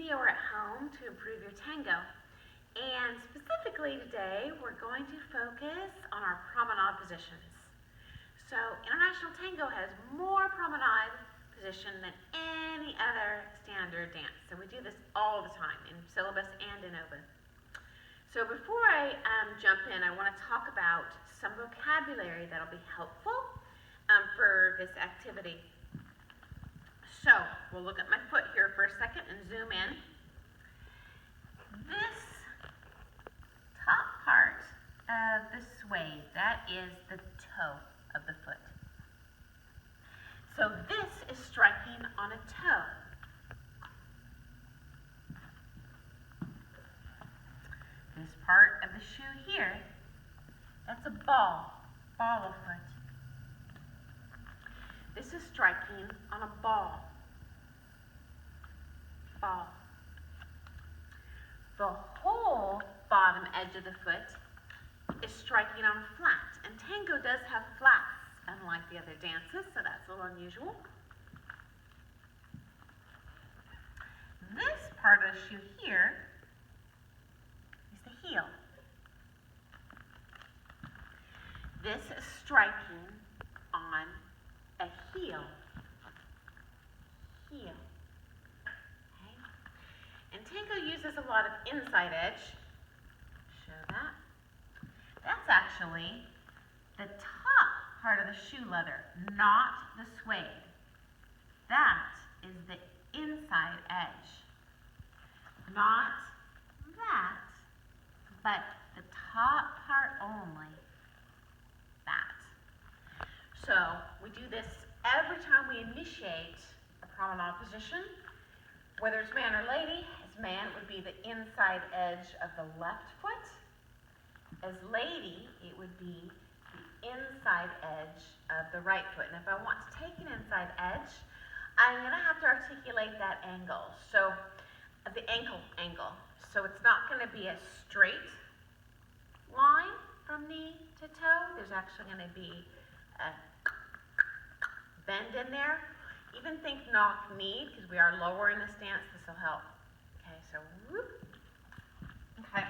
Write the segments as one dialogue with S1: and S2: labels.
S1: studio or at home to improve your tango. And specifically today, we're going to focus on our promenade positions. So International Tango has more promenade position than any other standard dance. So we do this all the time in syllabus and in open. So before I jump in, I want to talk about some vocabulary that'll be helpful for this activity. So we'll look at my foot here for a second and zoom in. This top part of the suede, that is the toe of the foot. So this is striking on a toe. This part of the shoe here, that's a ball of foot. This is striking on a ball. The whole bottom edge of the foot is striking on a flat, and tango does have flats, unlike the other dances, so that's a little unusual. This part of the shoe here is the heel. This is striking on a heel. And tango uses a lot of inside edge. Show that. That's actually the top part of the shoe leather, not the suede. That is the inside edge. Not that, but the top part only. That. So we do this every time we initiate a promenade position. Whether it's man or lady, as man, it would be the inside edge of the left foot. As lady, it would be the inside edge of the right foot. And if I want to take an inside edge, I'm going to have to articulate that angle. So, the ankle angle. So it's not going to be a straight line from knee to toe. There's actually going to be a bend in there. Even think knock knee, because we are lower in the stance. This will help. Okay, so whoop. Okay.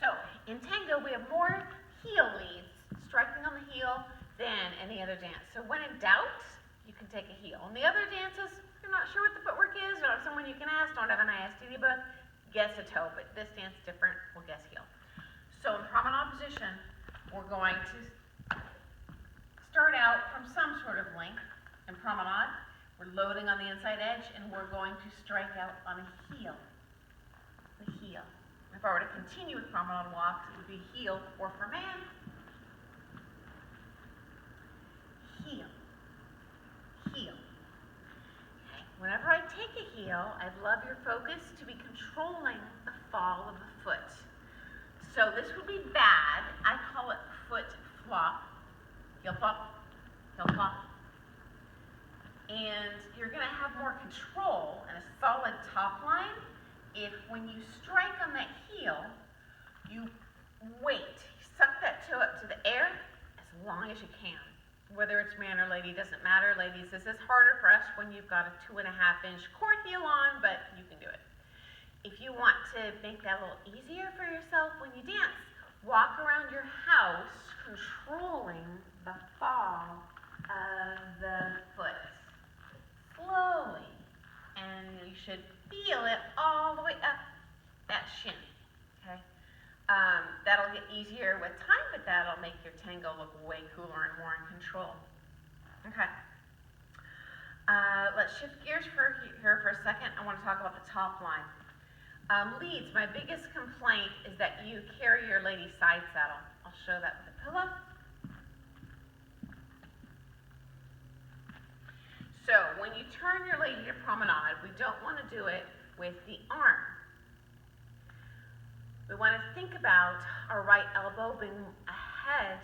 S1: So in tango, we have more heel leads, striking on the heel, than any other dance. So when in doubt, you can take a heel. In the other dances, if you're not sure what the footwork is, or someone you can ask, don't have an ISTD book, guess a toe. But this dance is different, we'll guess heel. So in promenade position, we're going to start out from some sort of length. In promenade, we're loading on the inside edge, and we're going to strike out on a heel. The heel. If I were to continue with promenade walks, it would be heel, or for man, heel. Okay. Whenever I take a heel, I'd love your focus to be controlling the fall of the foot. So this would be bad. I call it foot flop. Heel flop, heel flop. And you're going to have more control and a solid top line if when you strike on that heel, you wait. You suck that toe up to the air as long as you can. Whether it's man or lady, doesn't matter. Ladies, this is harder for us when you've got a 2.5-inch court heel on, but you can do it. If you want to make that a little easier for yourself when you dance, walk around your house controlling the fall of the foot. Slowly. And you should feel it all the way up that shin. Okay? That'll get easier with time, but that'll make your tango look way cooler and more in control. Okay. Let's shift gears here for a second. I want to talk about the top line. Leads, my biggest complaint is that you carry your lady side saddle. I'll show that with a pillow. So when you turn your lady to promenade, we don't want to do it with the arm. We want to think about our right elbow being ahead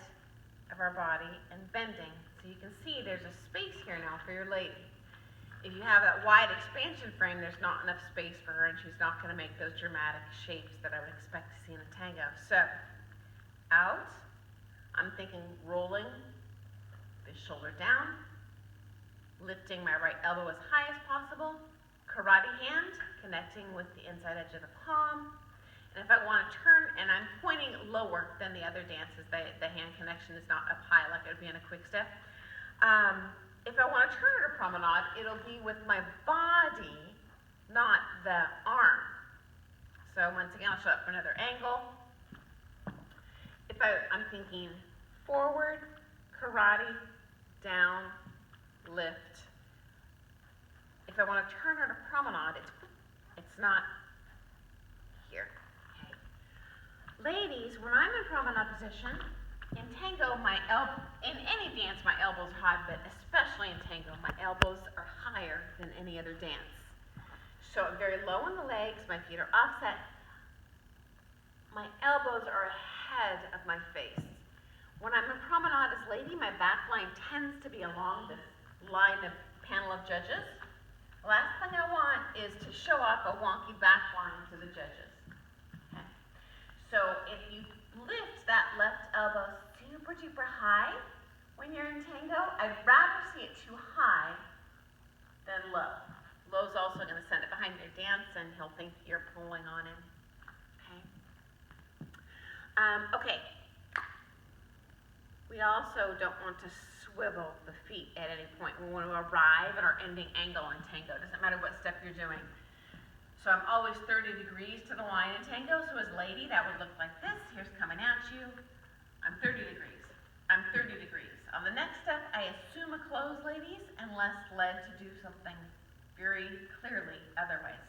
S1: of our body and bending. So you can see there's a space here now for your lady. If you have that wide expansion frame, there's not enough space for her, and she's not going to make those dramatic shapes that I would expect to see in a tango. So, out, I'm thinking rolling the shoulder down, lifting my right elbow as high as possible, karate hand, connecting with the inside edge of the palm. And if I want to turn, and I'm pointing lower than the other dances, the hand connection is not up high like it would be in a quick step. If I want to turn it a promenade, it'll be with my body, not the arm. So once again, I'll show up for another angle. If I'm thinking forward, karate, down, lift. If I want to turn it a promenade, it's not here. Okay. Ladies, when I'm in promenade position, in tango, in any dance, my elbows are high, but especially in tango, my elbows are higher than any other dance. So I'm very low on the legs, my feet are offset. My elbows are ahead of my face. When I'm in promenade as lady, my back line tends to be along this line of panel of judges. The last thing I want is to show off a wonky back line to the judges. Okay. So if you lift that left elbow super duper high when you're in tango, I'd rather see it too high than low. Low's also going to send it behind your dance and he'll think you're pulling on him. Okay. We also don't want to swivel the feet at any point. We want to arrive at our ending angle in tango. Doesn't matter what step you're doing. So I'm always 30 degrees to the line in tango. So as lady, that would look like this. Here's coming at you. I'm 30 degrees. I'm 30 degrees. On the next step, I assume a close, ladies, unless led to do something very clearly otherwise.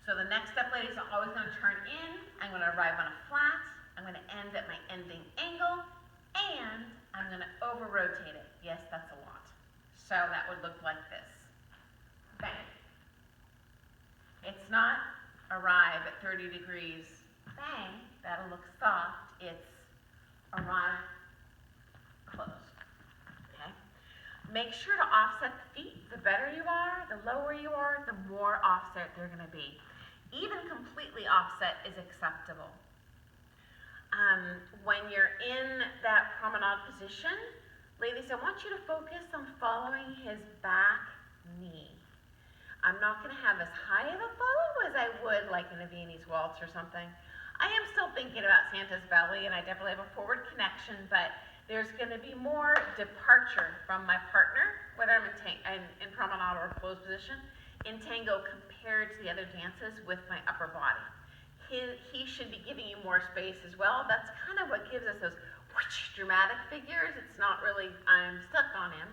S1: So the next step, ladies, I'm always going to turn in. I'm going to arrive on a flat. I'm going to end at my ending angle, and I'm going to over-rotate it. Yes, that's a lot. So that would look like this. Bang. It's not arrive at 30 degrees, bang, that'll look soft. It's arrive, close. Okay? Make sure to offset the feet. The better you are, the lower you are, the more offset they're going to be. Even completely offset is acceptable. When you're in that promenade position, ladies, I want you to focus on following his back knee. I'm not going to have as high of a follow as I would like in a Viennese waltz or something. I am still thinking about Santa's belly, and I definitely have a forward connection, but there's going to be more departure from my partner, whether I'm in promenade or closed position, in tango compared to the other dances with my upper body. He should be giving you more space as well. That's kind of what gives us those whoosh, dramatic figures. It's not really I'm stuck on him.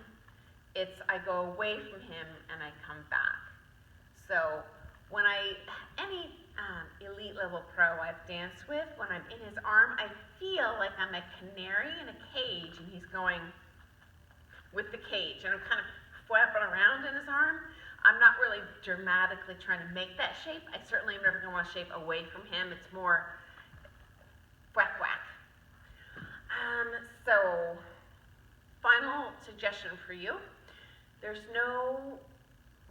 S1: It's I go away from him and I come back. So when any elite level pro I've danced with, when I'm in his arm, I feel like I'm a canary in a cage and he's going with the cage. And I'm kind of flapping around in his arm. I'm not really dramatically trying to make that shape. I certainly am never going to want to shape away from him. It's more whack whack. So, final suggestion for you. There's no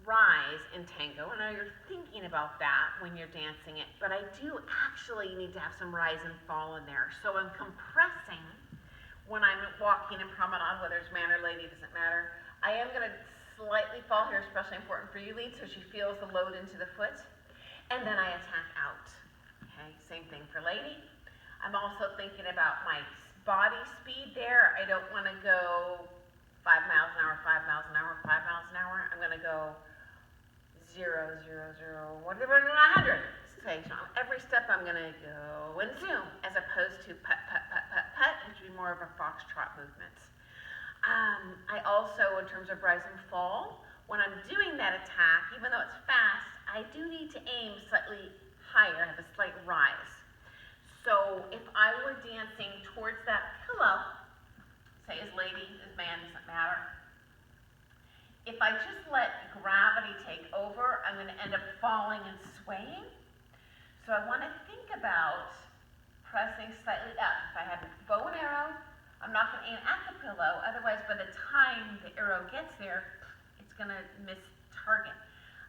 S1: rise in tango. I know you're thinking about that when you're dancing it, but I do actually need to have some rise and fall in there. So I'm compressing when I'm walking in promenade, whether it's man or lady, doesn't matter. I am going to slightly fall here, especially important for you, lead, so she feels the load into the foot. And then I attack out. Okay, same thing for lady. I'm also thinking about my body speed there. I don't want to go 5 miles an hour, 5 miles an hour, 5 miles an hour. I'm going to go 0, 0, 0, whatever, 100. So on every step I'm going to go and zoom, as opposed to put, put, put, put, put, which would be more of a foxtrot movement. I also, in terms of rise and fall, when I'm doing that attack, even though it's fast, I do need to aim slightly higher, have a slight rise. So if I were dancing towards that pillow, say as lady, as man, doesn't matter, if I just let gravity take over, I'm going to end up falling and swaying. So I want to think about pressing slightly up. If I have a bow and arrow, I'm not going to aim at the pillow, otherwise by the time the arrow gets there, it's going to miss target.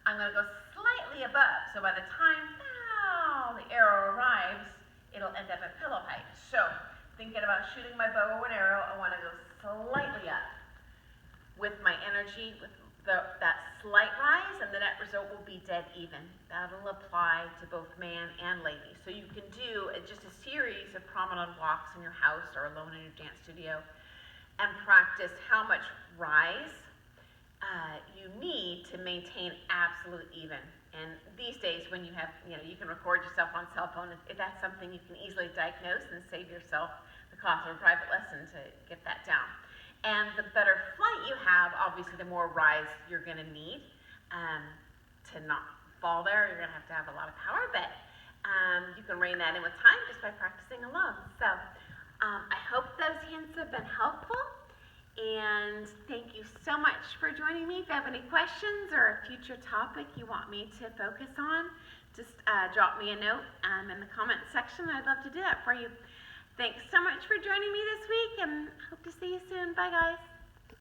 S1: I'm going to go slightly above, so by the time the arrow arrives, it'll end up at pillow height. So, thinking about shooting my bow and arrow, I want to go slightly up with my energy, with that slight rise, and the net result will be dead even. That'll apply to both man and lady. So you can do just a series of promenade walks in your house or alone in your dance studio and practice how much rise you need to maintain absolute even. And these days when you have, you can record yourself on cell phone, if that's something you can easily diagnose and save yourself the cost of a private lesson to get that down. And the better flight you have, obviously the more rise you're gonna need to not fall there. You're gonna have a lot of power, but you can rein that in with time just by practicing alone. So I hope those hints have been helpful. And thank you so much for joining me. If you have any questions or a future topic you want me to focus on, just drop me a note in the comments section. I'd love to do that for you. Thanks so much for joining me this week, and hope to see you soon. Bye, guys.